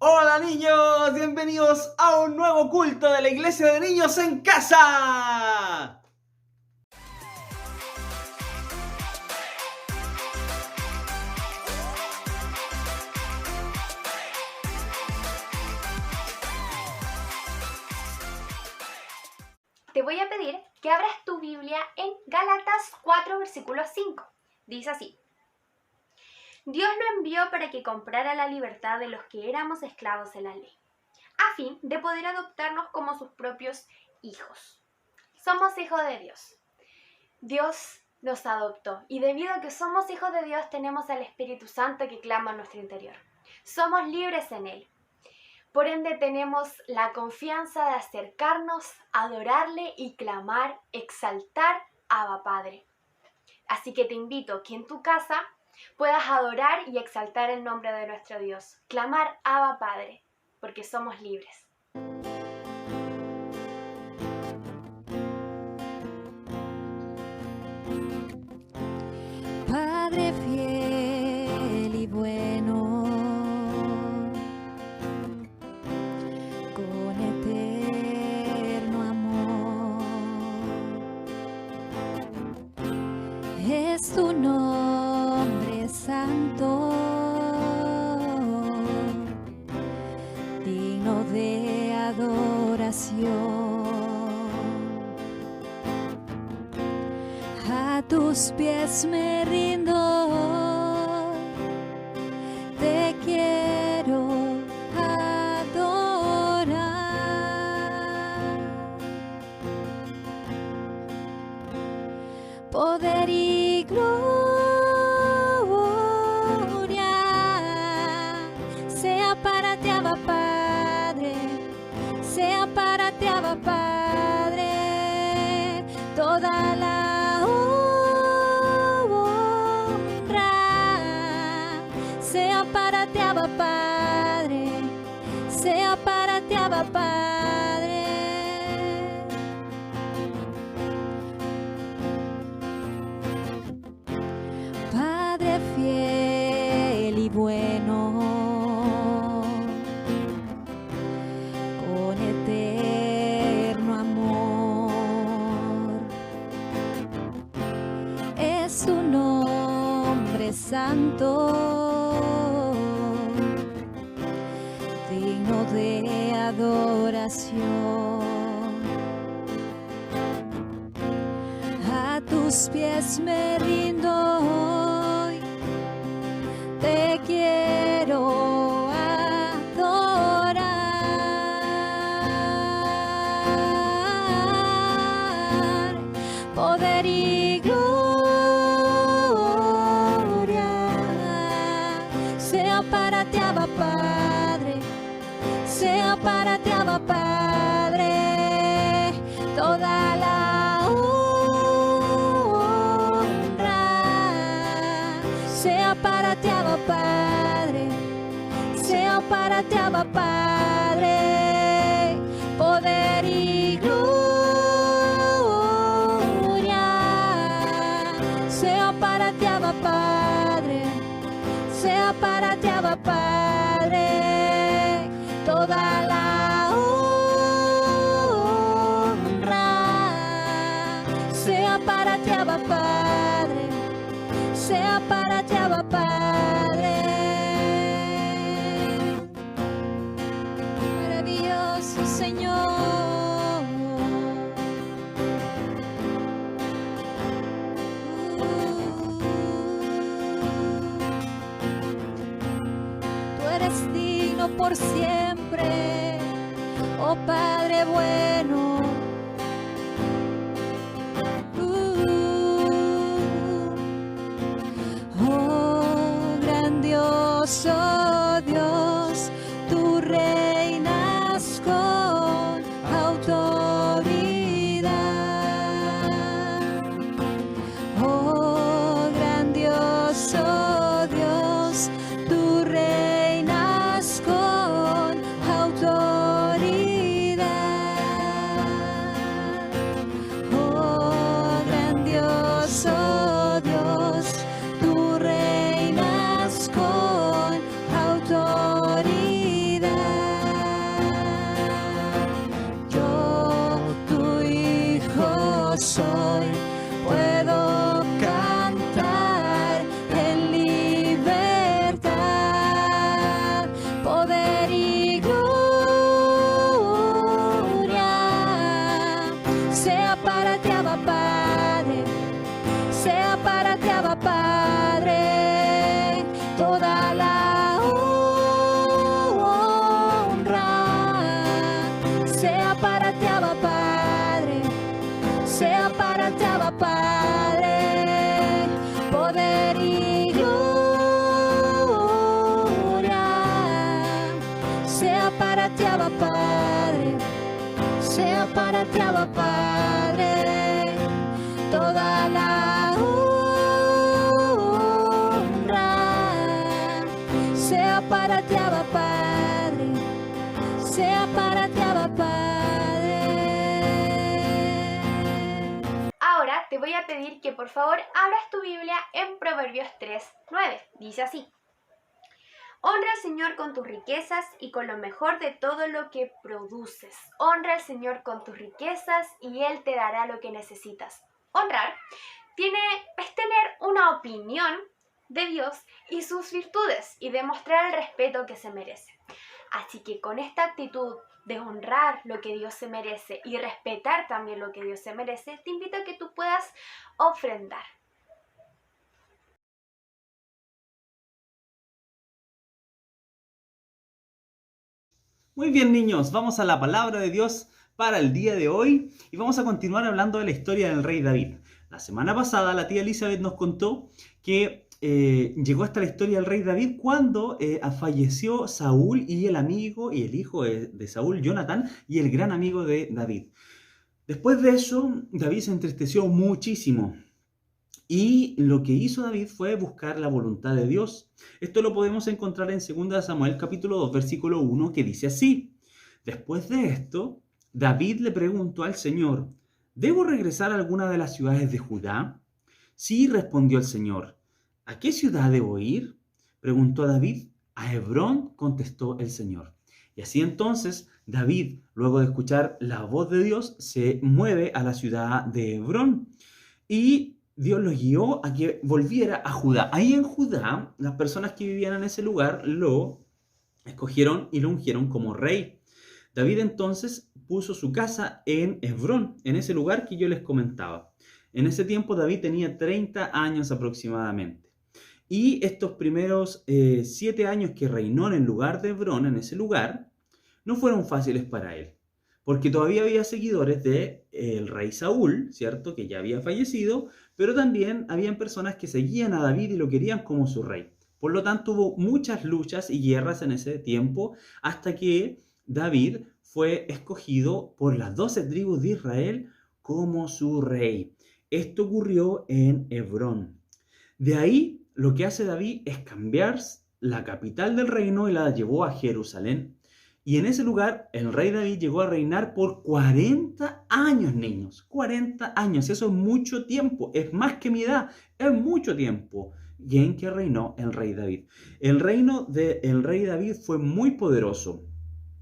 Hola niños, bienvenidos a un nuevo culto de la Iglesia de Niños en Casa. Te voy a pedir que abras tu Biblia en Gálatas 4, versículo 5. Dice así: Dios lo envió para que comprara la libertad de los que éramos esclavos de la ley, a fin de poder adoptarnos como sus propios hijos. Somos hijos de Dios. Dios nos adoptó y debido a que somos hijos de Dios tenemos al Espíritu Santo que clama en nuestro interior. Somos libres en Él. Por ende tenemos la confianza de acercarnos, adorarle y clamar, exaltar a Abba Padre. Así que te invito que en tu casa puedas adorar y exaltar el nombre de nuestro Dios, clamar Abba Padre, porque somos libres. Padre fiel y bueno, con eterno amor, es tu nombre santo, digno de adoración. A tus pies me rindo, te quiero adorar. Poder y gloria sea para ti, Abba Padre, sea para ti, Abba Padre, toda la sea para ti, Abba Padre, sea para ti, Abba Padre. Padre fiel y bueno, con eterno amor, es tu nombre santo, digno de adoración. A tus pies me rindo hoy, te quiero adorar. Poder y gloria sea para ti, Abba Padre, sea para ti, Abba Padre, toda la honra sea para ti, Abba Padre, sea para ti, Abba Padre, poder y gloria sea para ti, Abba Padre, sea para ti, Abba Padre, toda la honra sea para ti, Abba Padre, sea para ti, Abba Padre. Maravilloso Señor, tú eres digno por siempre, oh Padre bueno. Oh grandioso Dios, tú reinas con autoridad. Oh grandioso Dios, tú reinas con autoridad. sea para ti, Abba Padre, sea para ti, Abba Padre, toda la honra, sea para ti, Abba Padre, sea para ti, Abba Padre. Ahora te voy a pedir que por favor abras tu Biblia en Proverbios 3:9. Dice así: honra al Señor con tus riquezas y con lo mejor de todo lo que produces. Honra al Señor con tus riquezas y Él te dará lo que necesitas. Honrar es tener una opinión de Dios y sus virtudes y demostrar el respeto que se merece. Así que con esta actitud de honrar lo que Dios se merece y respetar también lo que Dios se merece, te invito a que tú puedas ofrendar. Muy bien, niños, vamos a la palabra de Dios para el día de hoy y vamos a continuar hablando de la historia del rey David. La semana pasada la tía Elizabeth nos contó que llegó hasta la historia del rey David cuando falleció Saúl y el amigo y el hijo de Saúl, Jonatán, y el gran amigo de David. Después de eso, David se entristeció muchísimo. Y lo que hizo David fue buscar la voluntad de Dios. Esto lo podemos encontrar en 2 Samuel capítulo 2, versículo 1, que dice así: después de esto, David le preguntó al Señor: ¿debo regresar a alguna de las ciudades de Judá? Sí, respondió el Señor. ¿A qué ciudad debo ir? Preguntó David. A Hebrón, contestó el Señor. Y así entonces, David, luego de escuchar la voz de Dios, se mueve a la ciudad de Hebrón. Y Dios lo guió a que volviera a Judá. Ahí en Judá, las personas que vivían en ese lugar lo escogieron y lo ungieron como rey. David entonces puso su casa en Hebrón, en ese lugar que yo les comentaba. En ese tiempo David tenía 30 años aproximadamente. Y estos primeros 7 años que reinó en el lugar de Hebrón, en ese lugar, no fueron fáciles para él. Porque todavía había seguidores del rey Saúl, ¿cierto? Que ya había fallecido, pero también habían personas que seguían a David y lo querían como su rey. Por lo tanto, hubo muchas luchas y guerras en ese tiempo hasta que David fue escogido por las 12 tribus de Israel como su rey. Esto ocurrió en Hebrón. De ahí, lo que hace David es cambiar la capital del reino y la llevó a Jerusalén. Y en ese lugar el rey David llegó a reinar por 40 años, niños. 40 años, eso es mucho tiempo, es más que mi edad, es mucho tiempo en que reinó el rey David. El reino del rey David fue muy poderoso.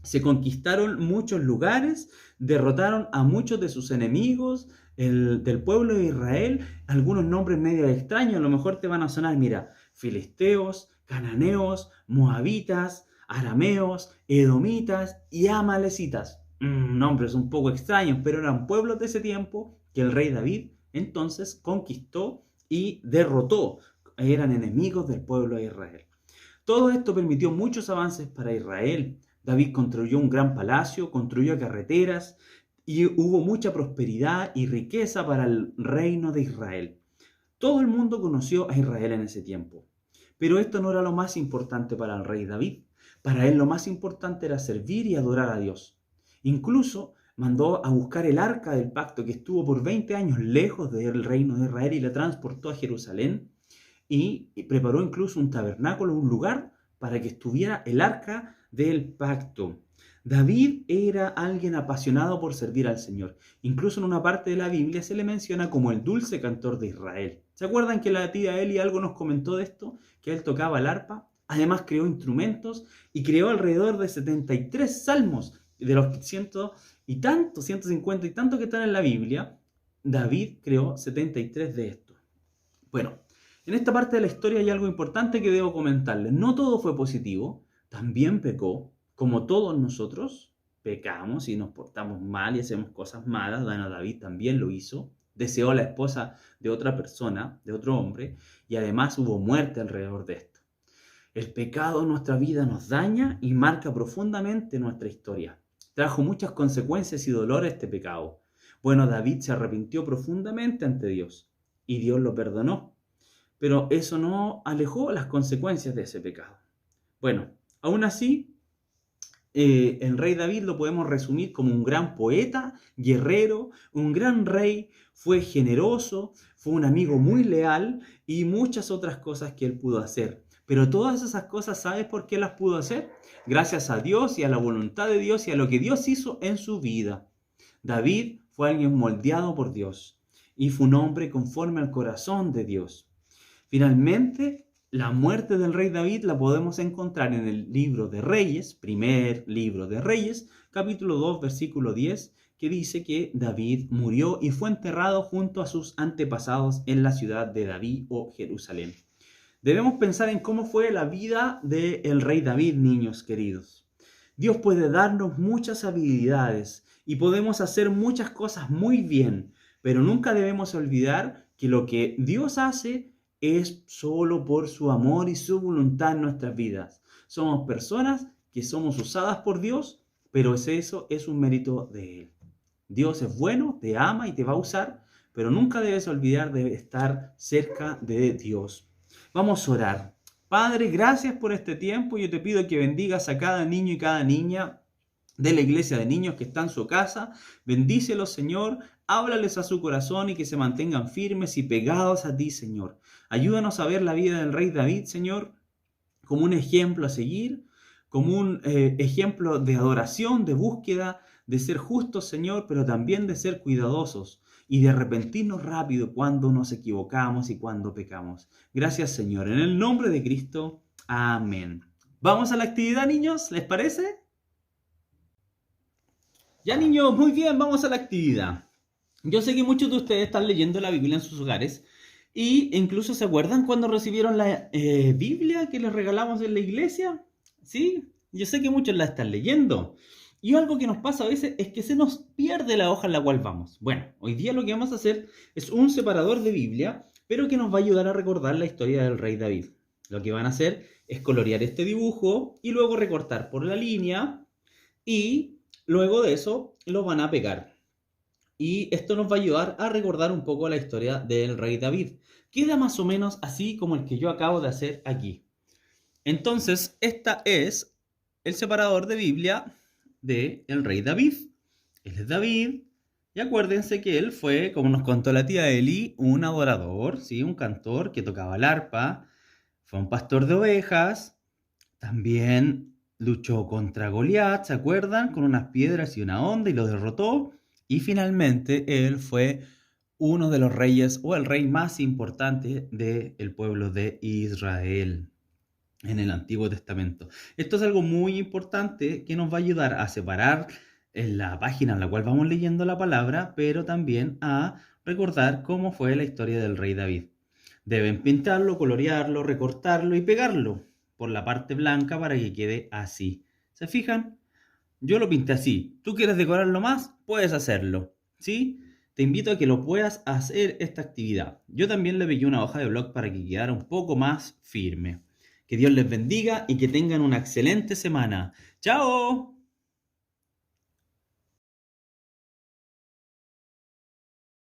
Se conquistaron muchos lugares, derrotaron a muchos de sus enemigos del pueblo de Israel. Algunos nombres medio extraños, a lo mejor te van a sonar, mira, filisteos, cananeos, moabitas, arameos, edomitas y amalecitas. Nombres un poco extraños, pero eran pueblos de ese tiempo que el rey David entonces conquistó y derrotó. Eran enemigos del pueblo de Israel. Todo esto permitió muchos avances para Israel. David construyó un gran palacio, construyó carreteras y hubo mucha prosperidad y riqueza para el reino de Israel. Todo el mundo conoció a Israel en ese tiempo. Pero esto no era lo más importante para el rey David. Para él lo más importante era servir y adorar a Dios. Incluso mandó a buscar el arca del pacto que estuvo por 20 años lejos del reino de Israel y la transportó a Jerusalén y preparó incluso un tabernáculo, un lugar para que estuviera el arca del pacto. David era alguien apasionado por servir al Señor. Incluso en una parte de la Biblia se le menciona como el dulce cantor de Israel. ¿Se acuerdan que la tía Eli algo nos comentó de esto? Que él tocaba el arpa. Además creó instrumentos y creó alrededor de 73 salmos. De los 150 y tanto que están en la Biblia, David creó 73 de estos. Bueno, en esta parte de la historia hay algo importante que debo comentarles. No todo fue positivo, también pecó. Como todos nosotros, pecamos y nos portamos mal y hacemos cosas malas. Bueno, David también lo hizo. Deseó a la esposa de otra persona, de otro hombre, y además hubo muerte alrededor de esto. El pecado en nuestra vida nos daña y marca profundamente nuestra historia. Trajo muchas consecuencias y dolor este pecado. Bueno, David se arrepintió profundamente ante Dios y Dios lo perdonó. Pero eso no alejó las consecuencias de ese pecado. Bueno, aún así, El rey David lo podemos resumir como un gran poeta, guerrero, un gran rey, fue generoso, fue un amigo muy leal y muchas otras cosas que él pudo hacer. Pero todas esas cosas, ¿sabes por qué las pudo hacer? Gracias a Dios y a la voluntad de Dios y a lo que Dios hizo en su vida. David fue alguien moldeado por Dios y fue un hombre conforme al corazón de Dios. Finalmente, la muerte del rey David la podemos encontrar en el libro de Reyes, primer libro de Reyes, capítulo 2, versículo 10, que dice que David murió y fue enterrado junto a sus antepasados en la ciudad de David o Jerusalén. Debemos pensar en cómo fue la vida del rey David, niños queridos. Dios puede darnos muchas habilidades y podemos hacer muchas cosas muy bien, pero nunca debemos olvidar que lo que Dios hace es solo por su amor y su voluntad en nuestras vidas. Somos personas que somos usadas por Dios, pero eso es un mérito de Él. Dios es bueno, te ama y te va a usar, pero nunca debes olvidar de estar cerca de Dios. Vamos a orar. Padre, gracias por este tiempo. Yo te pido que bendigas a cada niño y cada niña de la iglesia de niños que está en su casa. Bendícelos, Señor. Háblales a su corazón y que se mantengan firmes y pegados a ti, Señor. Ayúdanos a ver la vida del rey David, Señor, como un ejemplo a seguir, como un ejemplo de adoración, de búsqueda, de ser justos, Señor, pero también de ser cuidadosos y de arrepentirnos rápido cuando nos equivocamos y cuando pecamos. Gracias, Señor. En el nombre de Cristo. Amén. ¿Vamos a la actividad, niños? ¿Les parece? Ya, niños, muy bien, vamos a la actividad. Yo sé que muchos de ustedes están leyendo la Biblia en sus hogares y incluso se acuerdan cuando recibieron la Biblia que les regalamos en la iglesia. ¿Sí? Yo sé que muchos la están leyendo. Y algo que nos pasa a veces es que se nos pierde la hoja en la cual vamos. Bueno, hoy día lo que vamos a hacer es un separador de Biblia, pero que nos va a ayudar a recordar la historia del rey David. Lo que van a hacer es colorear este dibujo y luego recortar por la línea y luego de eso lo van a pegar. Y esto nos va a ayudar a recordar un poco la historia del rey David. Queda más o menos así como el que yo acabo de hacer aquí. Entonces, esta es el separador de Biblia del rey David. Él es David. Y acuérdense que él fue, como nos contó la tía Eli, un adorador, ¿sí? Un cantor que tocaba el arpa. Fue un pastor de ovejas. También luchó contra Goliat, ¿se acuerdan? Con unas piedras y una onda y lo derrotó. Y finalmente él fue uno de los reyes o el rey más importante del pueblo de Israel en el Antiguo Testamento. Esto es algo muy importante que nos va a ayudar a separar en la página en la cual vamos leyendo la palabra, pero también a recordar cómo fue la historia del rey David. Deben pintarlo, colorearlo, recortarlo y pegarlo por la parte blanca para que quede así. ¿Se fijan? Yo lo pinté así. ¿Tú quieres decorarlo más? Puedes hacerlo, ¿sí? Te invito a que lo puedas hacer esta actividad. Yo también le pegué una hoja de blog para que quedara un poco más firme. Que Dios les bendiga y que tengan una excelente semana. ¡Chao!